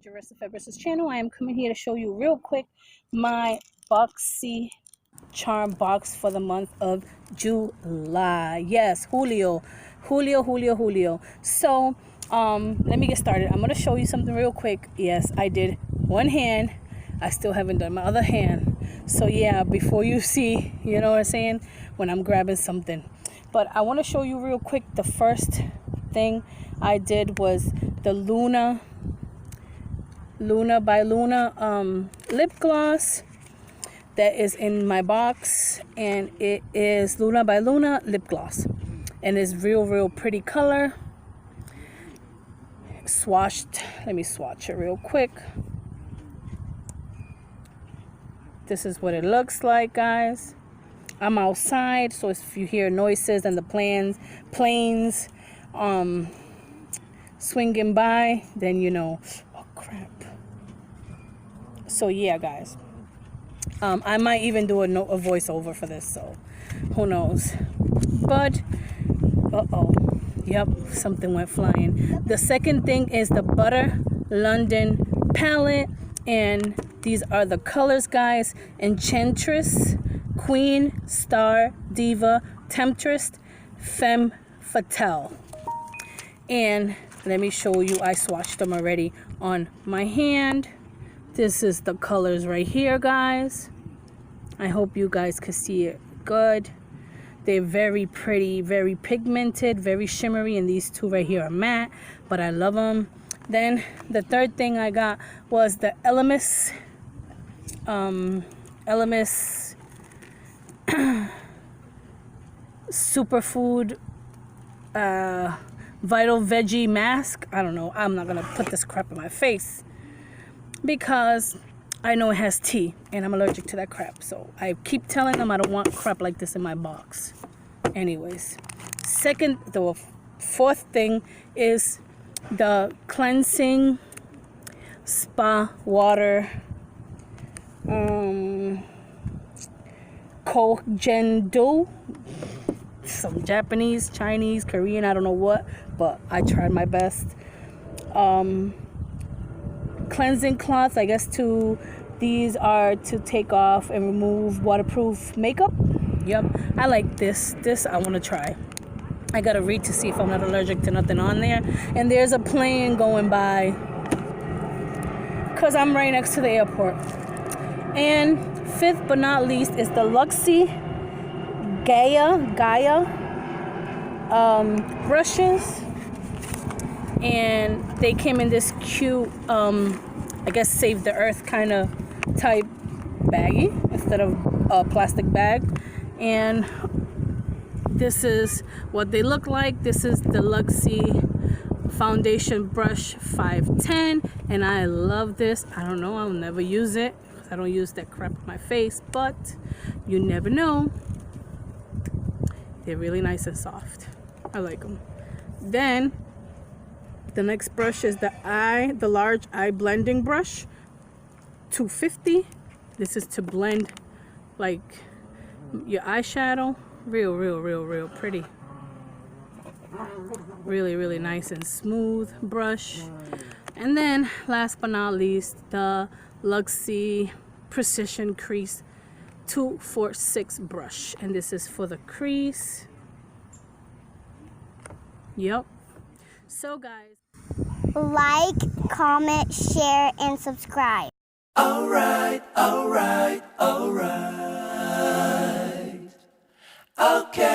Jarissa Fabris's channel. I am coming here to show you real quick my Boxy Charm box for the month of July. Yes, Julio. So let me get started. I'm gonna show you something real quick. Yes, I did one hand. I still haven't done my other hand. So yeah, before you see, you know what I'm saying, when I'm grabbing something. But I want to show you real quick. The first thing I did was the Luna by Luna lip gloss that is in my box, and it is Luna by Luna lip gloss, and it's real pretty color. Swatched. Let me swatch it real quick. This is what it looks like, guys. I'm outside, so if you hear noises and the planes swinging by, then you know. Oh crap. So yeah, guys, I might even do a voiceover for this, so who knows. But yep, something went flying. The second thing is the Butter London palette, and these are the colors, guys. Enchantress, Queen, Star, Diva, Temptress, Femme Fatale. And let me show you, I swatched them already on my hand. This is the colors right here, guys. I hope you guys can see it good. They're very pretty, very pigmented, very shimmery, and these two right here are matte, but I love them. Then the third thing I got was the Elemis Superfood Vital Veggie Mask. I don't know. I'm not gonna put this crap in my face because I know it has tea and I'm allergic to that crap. So I keep telling them I don't want crap like this in my box. Anyways, the fourth thing is the cleansing spa water Kojendo, some Japanese, Chinese, Korean, I don't know what, but I tried my best. Cleansing cloth, I guess these are to take off and remove waterproof makeup. Yep, I like this I want to try. I gotta read to see if I'm not allergic to nothing on there. And there's a plane going by because I'm right next to the airport. And fifth but not least is the Luxie Gaia brushes, and they came in this cute I guess save the earth kind of type baggie instead of a plastic bag. And this is what they look like. This is the Luxie foundation brush 510, and I love this. I don't know, I'll never use it. I don't use that crap on my face, but you never know. They're really nice and soft. I like them. Then the next brush is the large eye blending brush, 250. This is to blend like your eyeshadow. Real pretty. Really nice and smooth brush. And then last but not least, the Luxie Precision Crease 246 brush, and this is for the crease. Yep. So guys, like, comment, share, and subscribe. Alright. Okay.